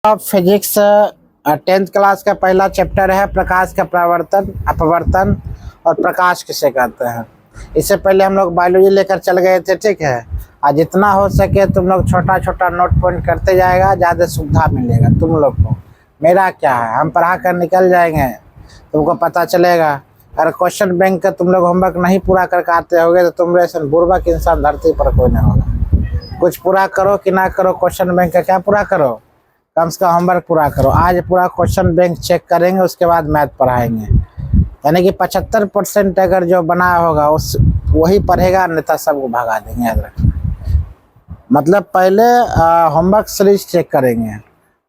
Physics 10th class का पहला chapter है प्रकाश का परावर्तन, अपवर्तन और प्रकाश किसे कहते हैं। इससे पहले हम लोग बायोलॉजी लेकर चल गए थे, ठीक है। आज जितना हो सके तुम लोग छोटा छोटा नोट पॉइंट करते जाएगा, ज़्यादा सुविधा मिलेगा तुम लोग को। मेरा क्या है, हम पढ़ा कर निकल जाएंगे, तुमको पता चलेगा। अगर क्वेश्चन बैंक का तुम लोग होमवर्क नहीं पूरा करके आते होगे तो तुम जैसे बुर्बक इंसान धरती पर कोई नहीं होगा। कुछ पूरा करो कि ना करो, क्वेश्चन बैंक का क्या पूरा करो, कम से कम होमवर्क पूरा करो। आज पूरा क्वेश्चन बैंक चेक करेंगे, उसके बाद मैथ पढ़ाएंगे। यानी कि 75% अगर जो बना होगा उस वही पढ़ेगा, अन्यथा सबको भगा देंगे, याद रखना। मतलब पहले होमवर्क सीरीज चेक करेंगे,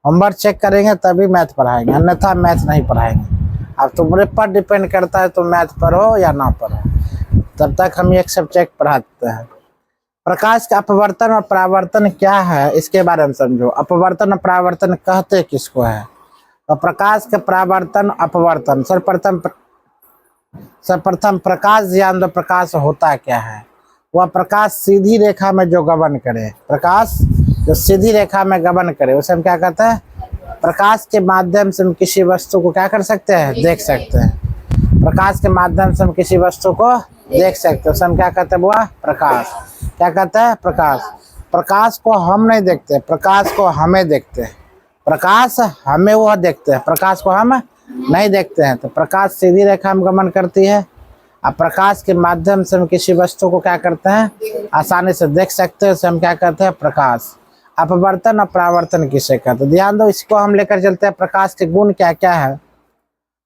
होमवर्क चेक करेंगे तभी मैथ पढ़ाएंगे, अन्यथा मैथ नहीं पढ़ाएंगे। अब तुम्हारे पर डिपेंड करता है तुम मैथ पढ़ो या ना पढ़ो। तब तक हम एक सब्जेक्ट पढ़ाते हैं। प्रकाश का अपवर्तन और परावर्तन क्या है, इसके बारे में समझो। अपवर्तन और परावर्तन कहते किसको है? तो प्रकाश का परावर्तन, अपवर्तन, सर्वप्रथम प्रकाश ज्ञान दो। प्रकाश होता क्या है? वह प्रकाश सीधी रेखा में जो गमन करे, प्रकाश जो सीधी रेखा में गमन करे उसे हम क्या कहते हैं? प्रकाश के माध्यम से हम किसी वस्तु को क्या कर सकते हैं? देख सकते हैं। प्रकाश के माध्यम से हम किसी वस्तु को देख सकते हैं, उसे हम क्या कहते हैं? वह प्रकाश। क्या कहते हैं? प्रकाश। प्रकाश को हम नहीं देखते, प्रकाश को हमें देखते हैं। प्रकाश हमें वह देखते हैं, प्रकाश को हम नहीं देखते हैं। तो प्रकाश सीधी रेखा में गमन करती है। अब प्रकाश के माध्यम से हम किसी वस्तु को क्या करते हैं? आसानी से देख सकते हैं, उसे हम क्या कहते हैं? प्रकाश। अपवर्तन और परावर्तन किसे कहते हैं? ध्यान दो, इसको हम लेकर चलते हैं। प्रकाश के गुण क्या क्या है?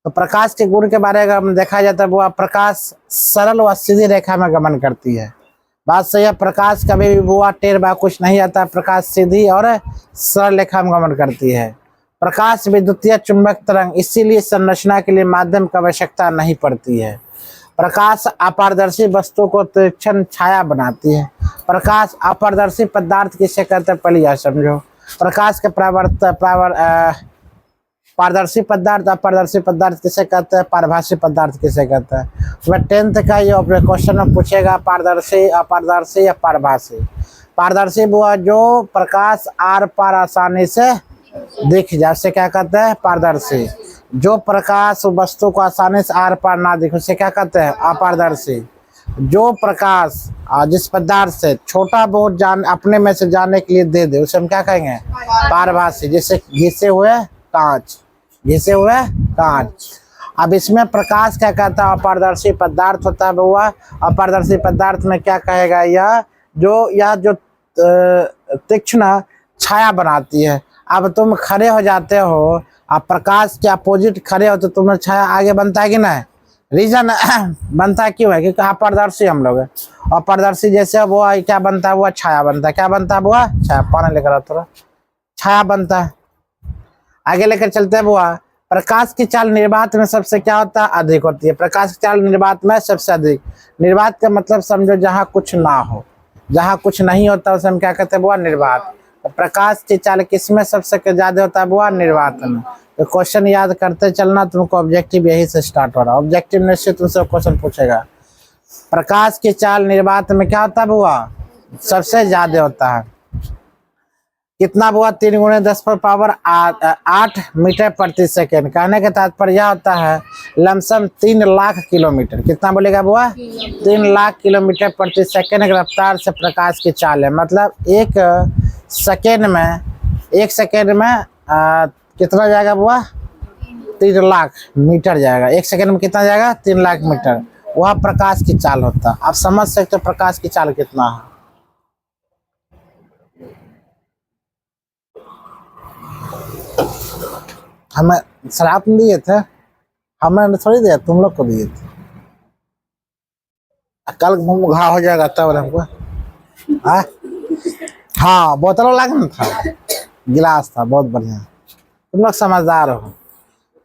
तो प्रकाश के गुण के बारे में देखा जाता है, वह प्रकाश सरल व सीधी रेखा में गमन करती है। बात सही है। प्रकाश कभी भी बुआ टेढ़ बा कुछ नहीं आता, प्रकाश सीधी और सरल रेखा में गमन करती है। प्रकाश विद्युतीय चुंबक तरंग, इसीलिए संरचना के लिए माध्यम की आवश्यकता नहीं पड़ती है। प्रकाश अपारदर्शी वस्तु को तीक्ष्ण छाया बनाती है। प्रकाश अपारदर्शी पदार्थ किसे कहते हैं? पहले यह समझो। प्रकाश के पारदर्शी पदार्थ, अपारदर्शी पदार्थ किसे कहते हैं? पारभासी पदार्थ किसे कहते हैं? वह 10th का ये क्वेश्चन में पूछेगा, पारदर्शी, अपारदर्शी या पारभासी। पारदर्शी वो जो प्रकाश आर पार आसानी से दिख जाए, उसे क्या कहते हैं? पारदर्शी। जो प्रकाश वस्तु को आसानी से आर पार ना दिखे उसे क्या कहते हैं? अपारदर्शी। जो प्रकाश जिस पदार्थ से छोटा बहुत अपने में से जाने के लिए दे दे उसे हम क्या कहेंगे? पारभासी। जैसे घिसे हुए कांच, घिसे हुए कांच। अब इसमें प्रकाश क्या कहता है? अपारदर्शी पदार्थ होता है वह। अपारदर्शी पदार्थ में क्या कहेगा? यह जो तीक्ष्ण छाया बनाती है। अब तुम खड़े हो जाते हो, अब प्रकाश के अपोजिट खड़े हो तो तुम्हें छाया आगे बनता है कि नहीं? रीजन बनता क्यों है? क्योंकि अपारदर्शी हम लोग है। अपारदर्शी जैसे वो क्या बनता है? वो छाया बनता है। क्या बनता है? वो छाया। पानी लेकर आओ थोड़ा। छाया बनता है। आगे लेकर चलते हैं। वो प्रकाश की चाल निर्वात में सबसे क्या होता है? अधिक होती है। प्रकाश की चाल निर्वात में सबसे अधिक। निर्वात का मतलब समझो जहाँ कुछ ना हो, जहाँ कुछ नहीं होता उसे हम क्या कहते हैं? वो निर्वात। तो प्रकाश की चाल किसमें सबसे ज्यादा होता है? वो निर्वात में। तो क्वेश्चन याद करते चलना, तुमको ऑब्जेक्टिव यही से स्टार्ट हो रहा है। ऑब्जेक्टिव में से तुमसे क्वेश्चन पूछेगा, प्रकाश की चाल निर्वात में क्या होता है? वो सबसे ज्यादा होता है। कितना हुआ? 3 × 10⁻8 मीटर प्रति सेकेंड। कहने का तात्पर्य यह होता है लमसम 3 लाख किलोमीटर। कितना बोलेगा बुआ? 3 लाख किलोमीटर प्रति सेकेंड की रफ्तार से प्रकाश की चाल है। मतलब एक सेकेंड में कितना जाएगा बुआ? 3 लाख मीटर जाएगा। एक सेकेंड में कितना जाएगा? 3 लाख मीटर। वह प्रकाश की चाल होता है। आप समझ सकते हो प्रकाश की चाल कितना है। हमें शराब दिए थे, हमें थोड़ी दिया, तुम लोग को दिए थे। कल मुँह घाव हो जाएगा तब हमको। हाँ, बोतल लागना था, गिलास था, बहुत बढ़िया। तुम लोग समझदार हो।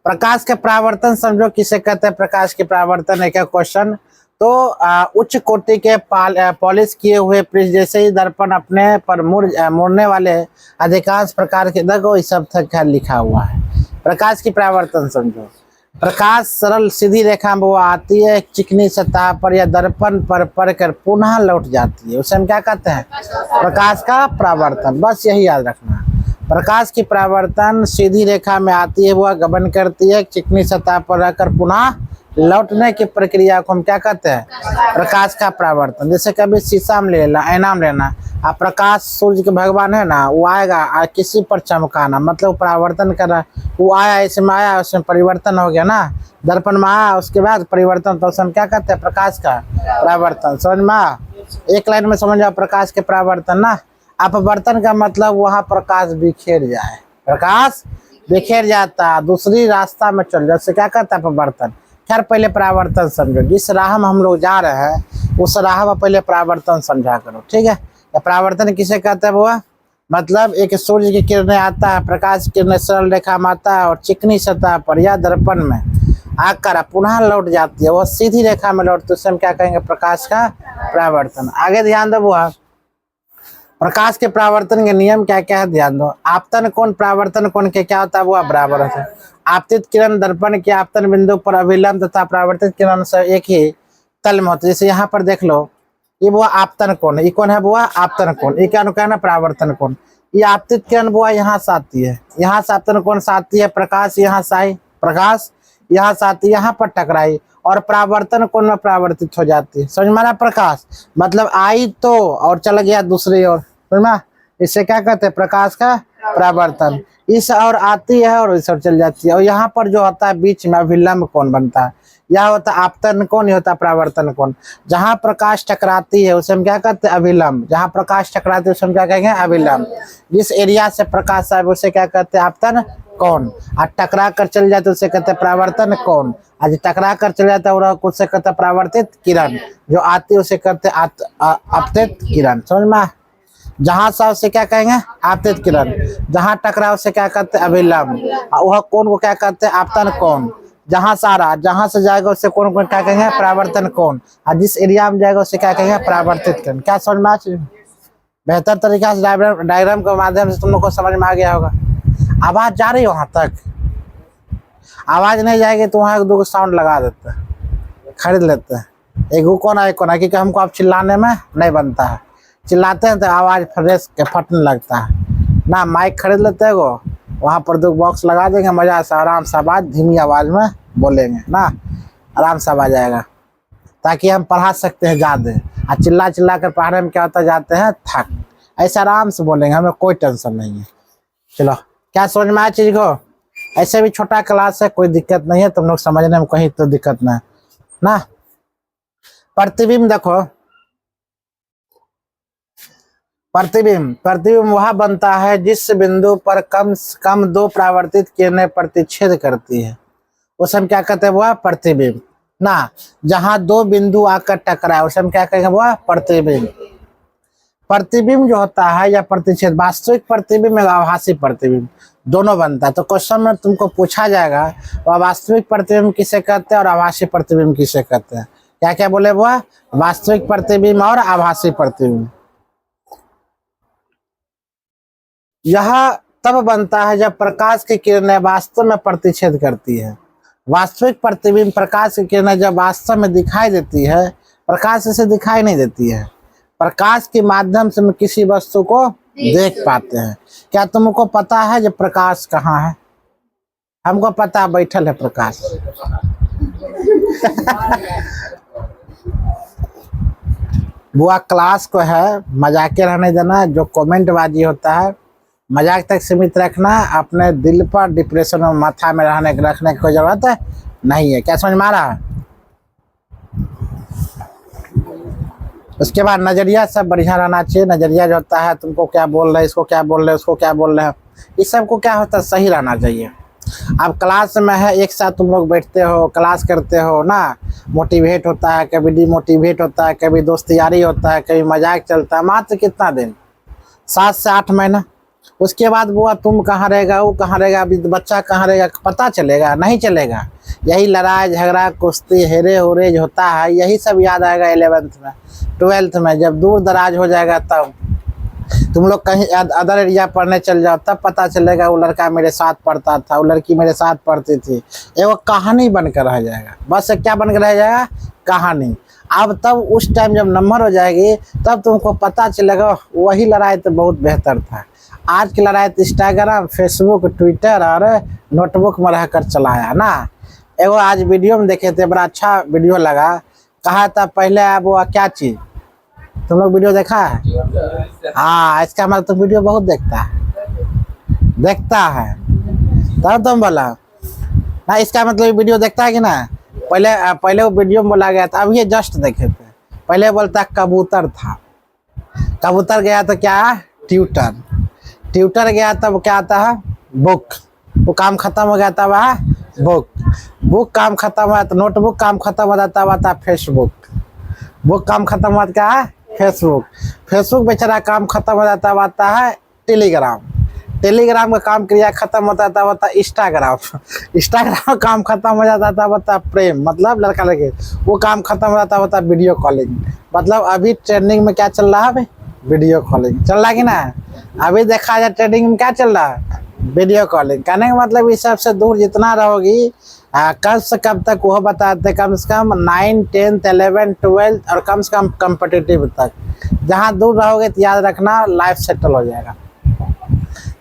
प्रकाश के परावर्तन समझो किसे कहते हैं? प्रकाश के परावर्तन है क्या क्वेश्चन? तो उच्च कोटि के पॉलिश किए हुए पृष्ठ जैसे ही दर्पण अपने पर मुड़ने वाले अधिकांश प्रकार के देखो इस सब तक लिखा हुआ है। प्रकाश की परावर्तन समझो। प्रकाश सरल सीधी रेखा में वो आती है, चिकनी सतह पर या दर्पण पर पड़कर पुनः लौट जाती है, उसे हम क्या कहते हैं? प्रकाश का परावर्तन। बस यही याद रखना। प्रकाश की परावर्तन सीधी रेखा में आती है, वह गमन करती है, चिकनी सतह पर रहकर पुनः लौटने की प्रक्रिया को हम क्या कहते हैं? प्रकाश का परावर्तन। जैसे कभी शीशा में लेना, आईना में लेना, अब प्रकाश सूर्य के भगवान है ना, वो आएगा किसी पर चमकाना, मतलब परावर्तन कर रहा, वो आया, इसमें आया, उसमें परिवर्तन हो गया ना, दर्पण में आया, उसके बाद परिवर्तन, तो हम क्या कहते हैं? प्रकाश का परावर्तन। समझ में आया? एक लाइन में समझ जाओ प्रकाश के परावर्तन ना। अपवर्तन का मतलब वहाँ प्रकाश बिखेर जाए, प्रकाश बिखेर जाता, दूसरी रास्ता में चल जाए, उससे क्या कहता है? अपवर्तन। खैर पहले परावर्तन समझो, जिस राह में हम लोग जा रहे हैं उस राह में पहले परावर्तन समझा करो, ठीक है? या परावर्तन किसे कहते हैं? वो मतलब एक सूर्य की किरणें आता है, प्रकाश किरणें सरल रेखा में आता है और चिकनी सतह पर या दर्पण में आकर पुनः लौट जाती है, वो सीधी रेखा में लौटती है, उसे हम क्या कहेंगे? प्रकाश का परावर्तन। आगे ध्यान दो, वो प्रकाश के परावर्तन के नियम क्या क्या है, ध्यान दो। आपतन कोण परावर्तन कोण के क्या होता है? वो बराबर होता है। आपतित किरण दर्पण के आपतन बिंदु पर अभिलंब तथा परावर्तित किरण से एक ही तल में होता है। जैसे यहाँ पर देख लो, ये वो आपतन कोण, ये कौन है? वो आपतन कोण। ये क्या कहना? परावर्तन कोण। ये आपतित किरण वो यहाँ से आती है, यहाँ से आपतन कोण से आती है, प्रकाश यहाँ से आई, प्रकाश यहाँ से आती है, यहाँ पर टकराई और परावर्तन कोण में परावर्तित हो जाती है। समझ में आ रहा? प्रकाश मतलब आई तो और चल गया दूसरी ओर, समझना? इससे क्या कहते हैं? प्रकाश का परावर्तन। इस और आती है और इस और चल जाती है, और यहाँ पर जो होता है बीच में अभिलंब कोण बनता है, यह होता है आपतन कोण, यह होता है परावर्तन कोण। जहाँ प्रकाश टकराती है उसे हम क्या कहते हैं? अभिलंब। जहाँ प्रकाश टकराती है उसे हम क्या कहेंगे? अभिलंब। जिस एरिया से प्रकाश आए उसे क्या कहते हैं? आपतन कोण। और टकरा कर चल जाते उसे कहते हैं परावर्तन कोण। आज टकरा कर चल जाता है उसे कहते हैं परावर्तित किरण। जो आती है उसे कहते हैं आपतित किरण। समझ में? जहां सा उसे क्या कहेंगे? आपतित किरण। जहां टकरा उसे क्या कहते हैं? अभिलंब। वह कोण को क्या कहते हैं? आपतन कोण। जहां से आ रहा, जहां से जाएगा उसे कोण को क्या कहेंगे? परावर्तन कोण। और जिस एरिया में जाएगा उसे क्या कहेंगे? परावर्तित किरण। क्या समझ में आ चुकी? बेहतर तरीका से डायग्राम के माध्यम से तुम लोग को समझ में आ गया होगा। आवाज जा रही है वहां तक? आवाज नहीं जाएगी तो वहां एक दो साउंड लगा देते हैं, खरीद लेते हैं। एक कोना एक कोना, क्योंकि हमको अब चिल्लाने में नहीं बनता है। चिल्लाते हैं तो आवाज फ्रेश के फटने लगता है ना। माइक खरीद लेते हैं, वो वहाँ पर दो बॉक्स लगा देंगे, मजा से आराम से आवाज धीमी आवाज में बोलेंगे ना, आराम से आवाज आएगा, ताकि हम पढ़ा सकते हैं ज़्यादा। और चिल्ला चिल्ला कर पढ़ने में क्या होता, जाते हैं थक। ऐसे आराम से बोलेंगे, हमें कोई टेंशन नहीं है। चलो, क्या समझ में आया चीज को? ऐसे भी छोटा क्लास है, कोई दिक्कत नहीं है, तुम लोग समझने में कहीं तो दिक्कत ना ना। प्रतिबिंब देखो, प्रतिबिंब वह बनता है जिस बिंदु पर कम से कम दो परावर्तित किरणें प्रतिच्छेद करती है, उसे हम क्या कहते हैं? वह प्रतिबिंब ना। जहां दो बिंदु आकर टकराए उसे हम क्या कहेंगे? वह प्रतिबिंब। प्रतिबिंब जो होता है या प्रतिच्छेद, वास्तविक प्रतिबिंब और आभासी प्रतिबिंब दोनों बनता है। तो क्वेश्चन में तुमको पूछा जाएगा वह वास्तविक प्रतिबिंब किसे कहते हैं और आभासी प्रतिबिंब किसे कहते हैं। क्या क्या बोले? वह वास्तविक प्रतिबिंब और आभासी प्रतिबिंब। यह तब बनता है जब प्रकाश की किरणें वास्तव में प्रतिच्छेद करती है। वास्तविक प्रतिबिंब प्रकाश की किरणें जब वास्तव में दिखाई देती है, प्रकाश इसे दिखाई नहीं देती है, प्रकाश के माध्यम से हम किसी वस्तु को देख पाते हैं। क्या तुमको पता है जब प्रकाश कहाँ है? हमको पता, बैठल है प्रकाश। बुआ क्लास को है मजाके रहने देना, जो कमेंट बाजी होता है मजाक तक सीमित रखना। अपने दिल पर डिप्रेशन में माथा में रखने की कोई जरूरत नहीं है। क्या समझ में आ रहा है? उसके बाद नजरिया सब बढ़िया रहना चाहिए। नजरिया जो होता है, तुमको क्या बोल रहे हैं, इसको क्या बोल रहे हैं, उसको क्या बोल रहे हैं, इस सब को क्या होता है? सही रहना चाहिए। अब क्लास में है, एक साथ तुम लोग बैठते हो, क्लास करते हो ना, मोटिवेट होता है, कभी डिमोटिवेट होता है, कभी दोस्ती यारी होता है, कभी मजाक चलता है। मात्र कितना दिन? 7 से 8 महीना। उसके बाद बुआ तुम कहाँ रहेगा, वो कहाँ रहेगा, अभी बच्चा कहाँ रहेगा, पता चलेगा? नहीं चलेगा। यही लड़ाई झगड़ा कुश्ती हेरे होरे होता है, यही सब याद आएगा 11th में 12th में। जब दूर दराज हो जाएगा तब तुम लोग कहीं अदर एरिया पढ़ने चल जाओ, तब पता चलेगा वो लड़का मेरे साथ पढ़ता था, वो लड़की मेरे साथ पढ़ती थी। एगो कहानी बनकर रह जाएगा, बस क्या बनकर रह जाएगा? कहानी। अब तब उस टाइम जब नंबर हो जाएगी तब तुमको पता चलेगा वही लड़ाई तो बहुत बेहतर था। आज की लड़ाई इंस्टाग्राम, फेसबुक, ट्विटर और नोटबुक में रहकर चलाया ना। एगो आज वीडियो में देखे थे, बड़ा अच्छा वीडियो लगा। कहा था पहले अब वो क्या चीज, तुम लोग वीडियो देखा है? हाँ, इसका मतलब तो वीडियो बहुत देखता है तब तुम बोला ना। इसका मतलब वीडियो देखता है कि ना। पहले वो वीडियो में बोला गया था, अब ये जस्ट देखे थे। पहले बोलता कबूतर था, कबूतर गया तो क्या, ट्यूटर गया तब क्या आता है, बुक। वो काम खत्म हो गया तब वह बुक काम खत्म हुआ तो नोटबुक, काम खत्म हो जाता हुआ था फेसबुक। बुक काम खत्म हुआ क्या है, फेसबुक बेचारा काम खत्म हो जाता हुआ है टेलीग्राम का काम क्रिया खत्म होता था इंस्टाग्राम काम खत्म हो जाता था प्रेम, मतलब लड़का लड़के, वो काम खत्म हो जाता होता वीडियो कॉलिंग। मतलब अभी ट्रेंडिंग में क्या चल रहा है, वीडियो कॉलिंग चल रहा है कि ना। अभी देखा जाए ट्रेंडिंग में क्या चल रहा है, वीडियो कॉलिंग। कहने का मतलब इस सबसे दूर जितना रहोगी, कब से कब तक वो बताते, कम से कम 9, 10, 11, 12 और कम से कम कम्पिटिटिव तक। जहाँ दूर रहोगे तो याद रखना लाइफ सेटल हो जाएगा।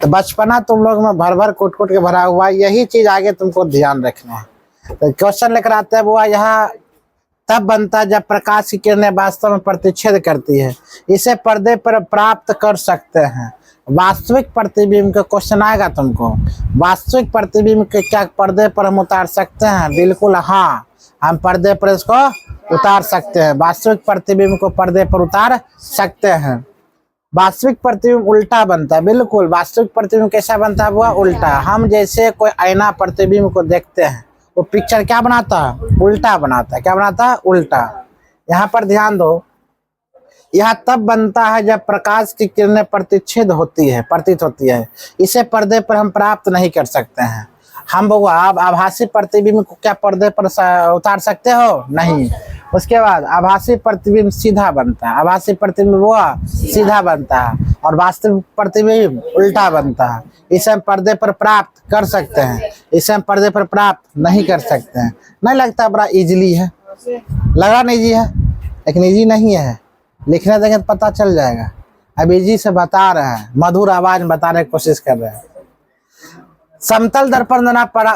तो बचपना तुम लोग में भर कुट के भरा हुआ, यही चीज आगे तुमको ध्यान रखना है। तो क्वेश्चन लेकर आते हैं, वो यहाँ तब बनता है जब प्रकाश की किरणें वास्तव में प्रतिच्छेद करती है, इसे पर्दे पर प्राप्त कर सकते हैं। वास्तविक प्रतिबिंब का क्वेश्चन आएगा तुमको, वास्तविक प्रतिबिंब के क्या पर्दे पर हम उतार सकते हैं? बिल्कुल हाँ, हम पर्दे पर इसको उतार सकते हैं। वास्तविक प्रतिबिंब को पर्दे पर उतार सकते हैं। वास्तविक प्रतिबिंब उल्टा बनता है, बिल्कुल। वास्तविक प्रतिबिंब कैसा बनता है? वो उल्टा। हम जैसे कोई आईना प्रतिबिंब को देखते हैं, वो पिक्चर क्या बनाता है? उल्टा बनाता है। क्या बनाता है? उल्टा। यहाँ पर ध्यान दो, यह तब बनता है जब प्रकाश की किरणें प्रतिच्छेद होती है, प्रतीत होती है। इसे पर्दे पर हम प्राप्त नहीं कर सकते हैं। हम बउआ आप आभासी प्रतिबिंब को क्या पर्दे पर उतार सकते हो? नहीं। उसके बाद आभासी प्रतिबिंब सीधा बनता है, आभासी प्रतिबिंब वो सीधा बनता है और वास्तविक प्रतिबिंब उल्टा बनता है। इसे हम पर्दे पर प्राप्त कर सकते हैं, इसे हम पर्दे पर प्राप्त नहीं कर सकते हैं। नहीं लगता बड़ा इजीली है? लगा नहीं इजी है, लेकिन इजी नहीं है। लिखने देंगे तो पता चल जाएगा। अब इजी से बता रहे हैं, मधुर आवाज में बताने की कोशिश कर रहे हैं। समतल दर्पण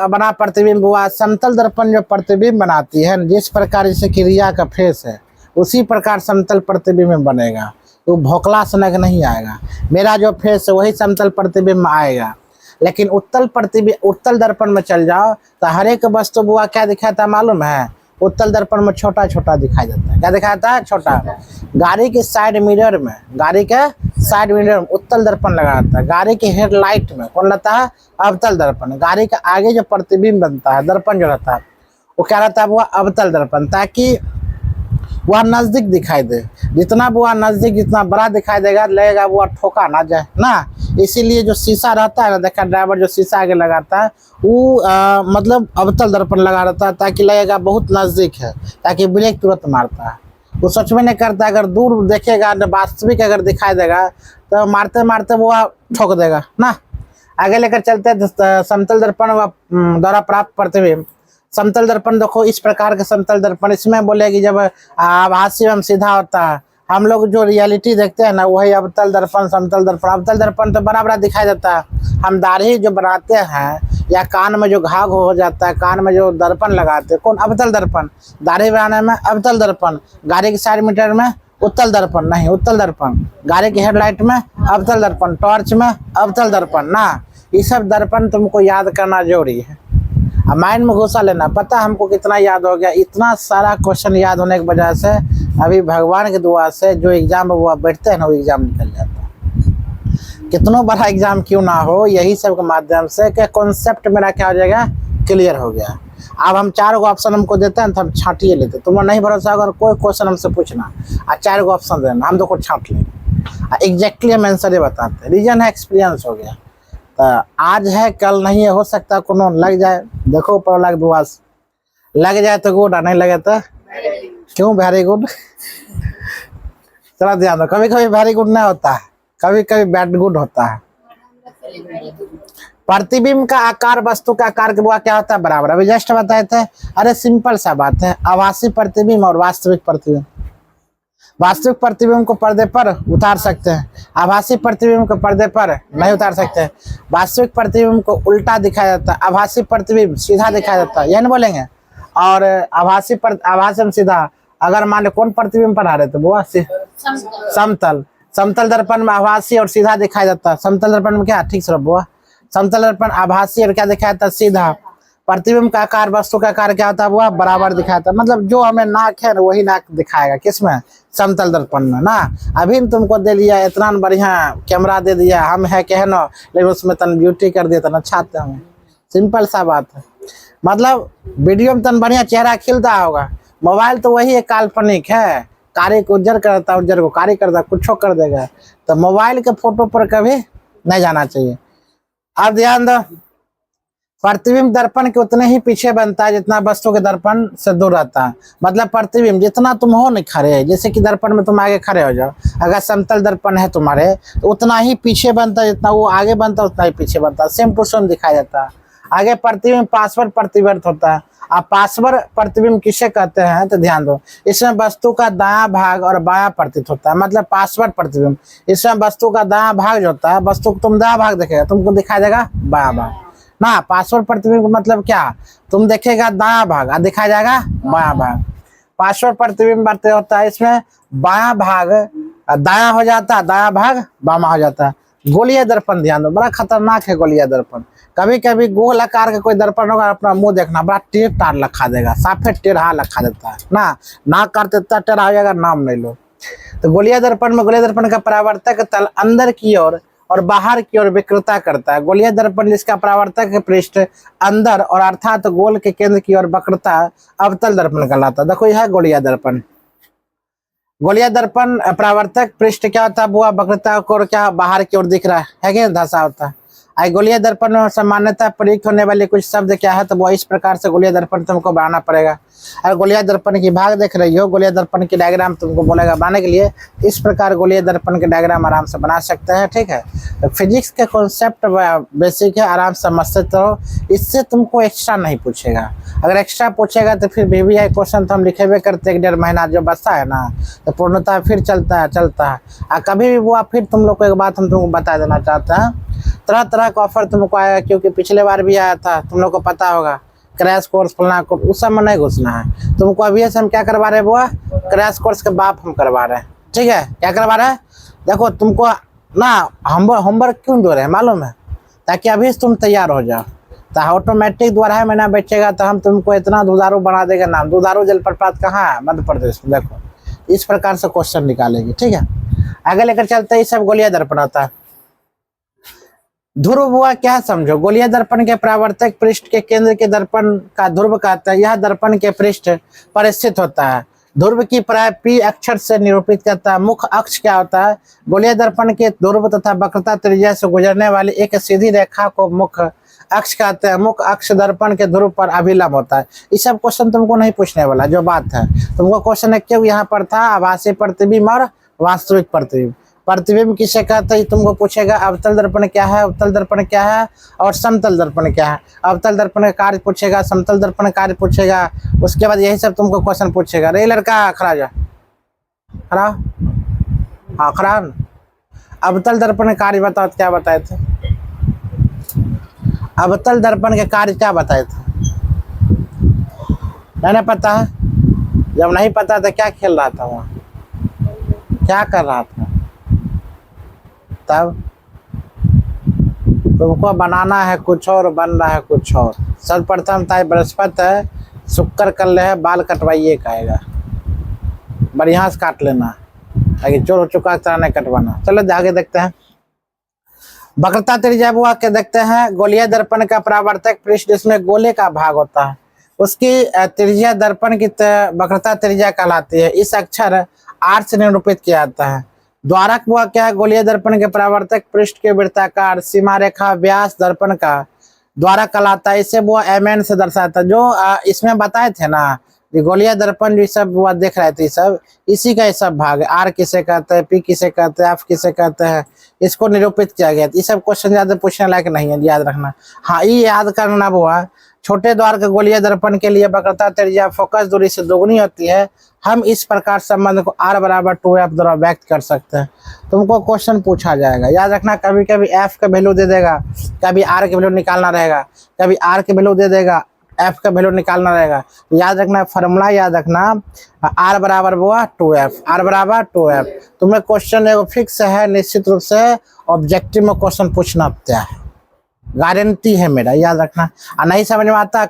बना प्रतिबिंब हुआ। समतल दर्पण जो प्रतिबिंब बनाती है, जिस प्रकार इसे क्रिया का फेस है, उसी प्रकार समतल प्रतिबिंब में बनेगा। तो भोकला सनक नहीं आएगा। मेरा जो फेस है वही समतल प्रतिबिंब में आएगा। लेकिन उत्तल दर्पण में चल जाओ तो हर एक वस्तु बुआ क्या दिखाता मालूम है? उत्तल दर्पण में छोटा छोटा दिखाई देता है। क्या दिखाता है? छोटा। गाड़ी के साइड मिरर में, उत्तल दर्पण लगा रहता है। गाड़ी के हेडलाइट में कौन रहता है? अवतल दर्पण। गाड़ी के आगे जो प्रतिबिंब बनता है, दर्पण जो रहता है, वो क्या रहता है? वो अवतल दर्पण, ताकि वह नजदीक दिखाई दे। जितना वो नजदीक, जितना बड़ा दिखाई देगा, लगेगा वो ठोका ना जाए ना। इसीलिए जो शीशा रहता है ना, देखा ड्राइवर जो शीशा आगे लगाता है, वो मतलब अवतल दर्पण लगा रहता है, ताकि लगेगा बहुत नजदीक है, ताकि ब्रेक तुरंत मारता है। वो सच में नहीं करता। अगर दूर देखेगा, वास्तविक अगर दिखाई देगा तो मारते मारते वो ठोक देगा ना। आगे लेकर चलते हैं। समतल दर्पण द्वारा प्राप्त प्रतिबिंब। समतल दर्पण देखो, इस प्रकार का समतल दर्पण, इसमें बोलेगी जब आभासी एवं सीधा होता है। हम लोग जो रियलिटी देखते हैं ना, वही अवतल दर्पण, समतल दर्पण। अवतल दर्पण तो बड़ा बड़ा दिखाई देता है। हम दाढ़ी जो बनाते हैं या कान में जो घाव हो जाता है, कान में जो दर्पण लगाते हैं, कौन? अवतल दर्पण। दाढ़ी बनाने में अवतल दर्पण, गाड़ी के साइड मीटर में उत्तल दर्पण नहीं, उत्तल दर्पण। गाड़ी की हेडलाइट में अवतल दर्पण, टॉर्च में अवतल दर्पण ना। ये सब दर्पण तुमको याद करना जरूरी है। अब माइंड में घुसा लेना। पता हमको कितना याद हो गया? इतना सारा क्वेश्चन याद होने की वजह से अभी भगवान की दुआ से जो एग्जाम वो बैठते हैं ना, वो एग्जाम निकल जाता है। कितना बड़ा एग्जाम क्यों ना हो, यही सब के माध्यम से कि कॉन्सेप्ट मेरा क्या हो जाएगा? क्लियर हो गया। अब हम 4 ऑप्शन हमको देते हैं तो हम छांटिए लेते। तुम्हें नहीं भरोसा, अगर कोई क्वेश्चन हमसे पूछना और 4 ऑप्शन देना, हम देखो छांट लेंगे, एग्जैक्टली हम आंसर ही बताते हैं। रीजन है, एक्सपीरियंस हो गया। तो आज है, कल नहीं है, हो सकता कोनो लग जाए। देखो ऊपर लग दुआ लग जाए तो गुड, नहीं लगे तो क्यों वेरी गुड। चलो ध्यान दो, कभी कभी वेरी गुड नहीं होता है, कभी कभी बैड गुड होता है। प्रतिबिंब का आकार वस्तु का आकार के बुआ क्या होता है? बराबर। अभी जस्ट बताए थे। अरे सिंपल सा बात है, आभासी प्रतिबिंब और वास्तविक प्रतिबिंब। वास्तविक प्रतिबिंब को पर्दे पर उतार सकते हैं, आभासी प्रतिबिंब को पर्दे पर नहीं उतार सकते। वास्तविक प्रतिबिंब को उल्टा दिखाया जाता है, आभासी प्रतिबिंब सीधा दिखाया जाता है, यह नहीं बोलेंगे। और आभासी हम सीधा, अगर मान लो कौन प्रतिबिंब पर आ रहे थे वो समतल। समतल दर्पण में आभासी और सीधा दिखाया जाता है। समतल दर्पण में क्या, ठीक से बुआ, समतल दर्पण आभासी और क्या दिखाया जाता है, सीधा। प्रतिबिंब का आकार, वस्तु का आकार क्या होता है, वो बराबर दिखाता है। मतलब जो हमें नाक है वही नाक दिखाएगा, किसमें, समतल दर्पण में ना। अभी तुमको दे दिया इतना बढ़िया कैमरा दे दिया, हम है कहना, लेकिन उसमें तन ब्यूटी कर दिया, तन अच्छा आता हमें, सिंपल सा बात है। मतलब वीडियो में तन बढ़िया चेहरा खिलता होगा, मोबाइल तो वही एक काल्पनिक है, कार्य को उज्जर करता, उज्जर को कार्य करता, कुछ कर देगा। तो मोबाइल के फोटो पर कभी नहीं जाना चाहिए। अब ध्यान दो, प्रतिबिंब दर्पण के उतने ही पीछे बनता है जितना वस्तु के दर्पण से दूर रहता है। मतलब प्रतिबिंब जितना तुम हो नहीं खड़े, जैसे कि दर्पण में तुम आगे खड़े हो जाओ, अगर समतल दर्पण है तुम्हारे तो उतना ही पीछे बनता है, जितना वो आगे बनता है उतना ही पीछे बनता है, सेम टू सेम दिखाया जाता है। आगे प्रतिबिंब पार्श्व प्रतिवर्त होता है। अब पार्श्व प्रतिबिंब किसे कहते हैं तो ध्यान दो, इसमें वस्तु का दायां भाग और बायां प्रतीत होता है, मतलब पार्श्व प्रतिबिंब। इसमें वस्तु का दायां भाग जो होता है, वस्तु को तुम दायां भाग देखेगा, तुमको दिखाई देगा बायां भाग ना। पार्श्व प्रतिबिंब मतलब क्या, तुम देखेगा दायां भाग और दिखाया जाएगा बायां भाग। पार्श्व प्रतिबिंब होता है, इसमें बायां भाग दायां हो जाता है, दायां भाग बामा हो जाता है। गोलीय दर्पण ध्यान दो, बड़ा खतरनाक है गोलीय दर्पण। कभी कभी गोल आकार का कोई दर्पण होगा, अपना मुंह देखना, बड़ा टेढ़ टाढ़ लखा देगा, साफे टेढ़ा लखा देता है ना, नाक काटते इतना टेढ़ा हो जाएगा, नाम नहीं लो। तो गोलीय दर्पण में, गोलीय दर्पण का परावर्तक तल अंदर की ओर और बाहर की ओर विकृता करता है। गोलीय दर्पण जिसका परावर्तक पृष्ठ अंदर और अर्थात गोल के केंद्र की ओर वक्रता अवतल दर्पण कहलाता है। देखो यह है गोलीय दर्पण। गोलीय दर्पण परावर्तक पृष्ठ क्या होता है, वो वक्रता को क्या बाहर की ओर दिख रहा है कि धसा होता है। गोलीय दर्पण में सामान्यतः प्रयुक्त होने वाले कुछ शब्द क्या है, तो वो इस प्रकार से गोलीय दर्पण तुमको बनाना पड़ेगा। अगर गोलीय दर्पण की भाग देख रही हो, गोलीय दर्पण की डायग्राम तुमको बोलेगा बनाने के लिए, इस प्रकार गोलीय दर्पण के डायग्राम आराम से बना सकते हैं, ठीक है। तो फिजिक्स के कॉन्सेप्ट बेसिक है, आराम से समझते रहो, इससे तुमको एक्स्ट्रा नहीं पूछेगा। अगर एक्स्ट्रा पूछेगा तो फिर VVI क्वेश्चन तो हम लिखे हुए करते 1-1.5 महीना जो बचता है ना, तो पूर्णतः फिर चलता है। और कभी भी वो फिर तुम लोग को एक बात हम तुमको बता देना चाहते हैं, तरह तरह का ऑफर तुमको आएगा, क्योंकि पिछले बार भी आया था, तुम लोग को पता होगा, क्रैश कोर्स फलना कोर्स, उस सब में नहीं घुसना है तुमको। अभी से हम क्या करवा रहे हैं, वो क्रैश कोर्स के बाप हम करवा रहे हैं, ठीक है। क्या करवा रहे हैं, देखो तुमको ना होमवर्क क्यों दे रहे हैं मालूम है, ताकि अभी से तुम तैयार हो जाओ। तो ऑटोमेटिक 12 महीना बैठेगा तो हम तुमको इतना दुधारू बना देगा। नाम दुधारू जलप्रपात कहाँ है, मध्य प्रदेश में। देखो इस प्रकार से क्वेश्चन निकालेगी, ठीक है। आगे लेकर चलते ही सब गोलीय दर्पण होता है। ध्रुव हुआ क्या समझो, गोलीय दर्पण के परावर्तक पृष्ठ के केंद्र के दर्पण का ध्रुव कहता है। यह दर्पण के पृष्ठ पर स्थित होता है। ध्रुव की प्राय P अक्षर से निरूपित करता है। मुख्य अक्ष क्या होता है, गोलीय दर्पण के ध्रुव तथा वक्रता त्रिज्या से गुजरने वाली एक सीधी रेखा को मुख्य अक्ष कहते हैं। मुख्य अक्ष दर्पण के ध्रुव पर अभिलंब होता है। ये सब क्वेश्चन तुमको नहीं पूछने वाला, जो बात है तुमको क्वेश्चन है क्यों यहाँ पर था, आभासी प्रतिबिंब और वास्तविक प्रतिबिंब। प्रतिबिंब किसे कहते हैं तुमको पूछेगा, अवतल दर्पण क्या है, उत्तल दर्पण क्या है और समतल दर्पण क्या है। अवतल दर्पण का कार्य पूछेगा, समतल दर्पण का कार्य पूछेगा, उसके बाद यही सब तुमको क्वेश्चन पूछेगा। रे लड़का खड़ा जा, खड़ा, हाँ खड़ा। अवतल दर्पण का कार्य बताओ क्या बताए थे, अवतल दर्पण के कार्य क्या बताए थे, नहीं पता है। जब नहीं पता था क्या खेल रहा था वहाँ, क्या कर रहा था, तब तुमको बनाना है कुछ और, बन रहा है कुछ और। सर्वप्रथम था बृहस्पति है, शुक्र कर ले है, बाल कटवाइए कहेगा, बढ़िया से काट लेना, ताकि चोर हो चुका तरह नहीं कटवाना। चलो आगे देखते हैं। वक्रता त्रिज्या बुआ के देखते हैं। गोलीय दर्पण का परावर्तक पृष्ठ जिसमें गोले का भाग होता है, उसकी त्रिज्या दर्पण की वक्रता त्रिज्या कहलाती है। इस अक्षर R से निरूपित किया जाता है। द्वारक बुआ क्या है, गोलीय दर्पण के परावर्तक पृष्ठ के वृत्ताकार सीमा रेखा व्यास दर्पण का द्वारक कहलाता है। इसे बुआ MN से दर्शाता है। जो इसमें बताए थे ना, ये गोलिया दर्पण जो सब वो देख रहे थे सब, इसी का ये सब भाग है। आर किसे कहते हैं, पी किसे कहते हैं, एफ किसे कहते हैं, इसको निरूपित किया गया। ये सब क्वेश्चन ज्यादा पूछने लायक नहीं है, याद रखना। हाँ, ये याद करना हुआ, छोटे द्वार के गोलीय दर्पण के लिए वक्रता त्रिज्या फोकस दूरी से दोगुनी होती है। हम इस प्रकार संबंध को r बराबर 2f द्वारा व्यक्त कर सकते हैं। तुमको क्वेश्चन पूछा जाएगा, याद रखना। कभी कभी f का वैल्यू दे देगा, कभी r के वैल्यू निकालना रहेगा, कभी r के वैल्यू दे देगा, f का वैल्यू निकालना रहेगा। याद रखना, फॉर्मूला याद रखना, r बराबर हुआ 2f, r बराबर 2f। तुम्हें क्वेश्चन एगो फिक्स है, निश्चित रूप से ऑब्जेक्टिव में क्वेश्चन पूछना होता है, गारंटी है मेरा, याद रखना। नहीं समझ में आता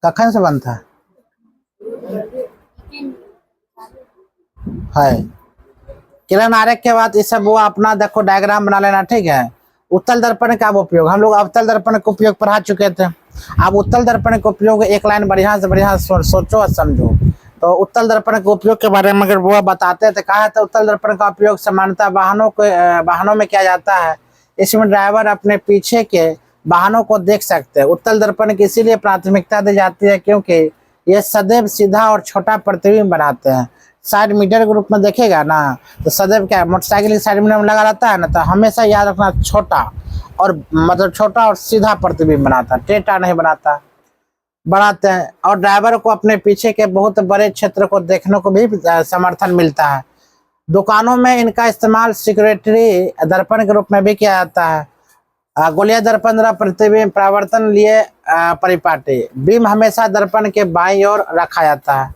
कखन से बनता है। किरण आरेख के बाद ये सब वो अपना देखो डायग्राम बना लेना, ठीक है। उत्तल दर्पण का उपयोग हम लोग अवतल दर्पण का उपयोग पढ़ा चुके थे। अब उत्तल दर्पण के उपयोग एक लाइन बढ़िया से बढ़िया सोचो और समझो। तो उत्तल दर्पण के उपयोग के बारे में अगर वो बताते थे, कहा था उत्तल दर्पण का उपयोग सामान्यतः वाहनों में किया जाता है। इसमें ड्राइवर अपने पीछे के वाहनों को देख सकते हैं। उत्तल दर्पण की इसीलिए प्राथमिकता दी जाती है क्योंकि ये सदैव सीधा और छोटा प्रतिबिंब बनाते हैं। साइड मीटर के रूप में देखेगा ना तो सदैव क्या मोटरसाइकिल की साइड मिरर में लगा रहता है ना, तो हमेशा याद रखना छोटा और मतलब छोटा और सीधा प्रतिबिंब बनाता, टेढ़ा नहीं बनाते हैं। और ड्राइवर को अपने पीछे के बहुत बड़े क्षेत्र को देखने को भी समर्थन मिलता है। दुकानों में इनका इस्तेमाल सिक्योरिटी दर्पण के रूप में भी किया जाता है। गोलीय दर्पण द्वारा प्रतिबिंब परावर्तन लिए परिपाटी बीम हमेशा दर्पण के बाईं ओर रखा जाता है।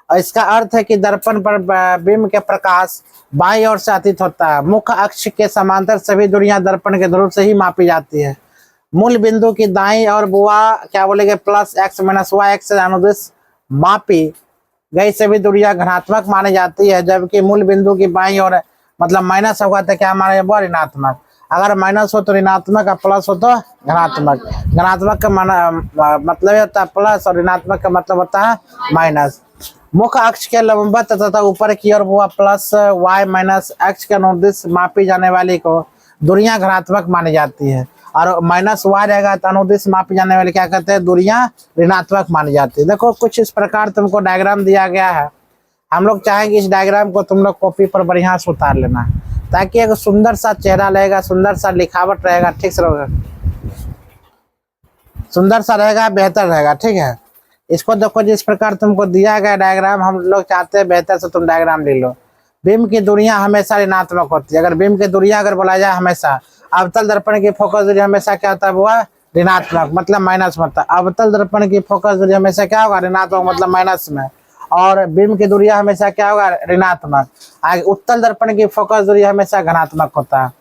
और इसका अर्थ है कि दर्पण पर बीम के प्रकाश बाईं ओर से अतीत होता है। मुख्य अक्ष के समांतर सभी दूरियां दर्पण के ध्रुव से ही मापी जाती है। मूल बिंदु की दाईं और बुआ क्या बोलेंगे plus X minus Y X से अनुदिश मापी गई सभी दूरियां धनात्मक मानी जाती है, जबकि मूल बिंदु की बाईं ओर मतलब माइनस होगा तो क्या माना जाएगा ऋणात्मक। अगर माइनस हो तो ऋणात्मक और प्लस हो तो धनात्मक। धनात्मक का मतलब होता है प्लस और ऋणात्मक का मतलब होता है माइनस। मुख्य अक्ष के लंबवत तथा ऊपर की ओर बुआ प्लस वाई माइनस एक्स के अनुदिश मापी जाने वाली को दूरियां धनात्मक मानी जाती है, और माइनस वाई रहेगा तो अनुदिश मापी जाने वाली क्या कहते हैं दूरियां ऋणात्मक मानी जाती है। देखो कुछ इस प्रकार तुमको डायग्राम दिया गया है। हम लोग चाहेंगे इस डायग्राम को तुम लोग कॉपी पर बढ़िया से उतार लेना, ताकि एक सुंदर सा चेहरा रहेगा, सुंदर सा लिखावट रहेगा, ठीक से रहेगा, सुंदर सा रहेगा, बेहतर रहेगा, ठीक है। इसको देखो जिस प्रकार तुमको दिया गया डायग्राम, हम लोग चाहते हैं बेहतर से तुम डायग्राम ले लो। बीम की दूरियां हमेशा ऋणात्मक होती है। अगर बीम की दूरियां अगर बोला जाए हमेशा, अवतल दर्पण की फोकस दूरी हमेशा क्या होता है वो ऋणात्मक मतलब माइनस में होता है। अवतल दर्पण की फोकस दूरी हमेशा क्या होगा ऋणात्मक मतलब माइनस में, और बीम की दूरियां हमेशा क्या होगा ऋणात्मक। आगे उत्तल दर्पण की फोकस दूरी हमेशा धनात्मक होता है।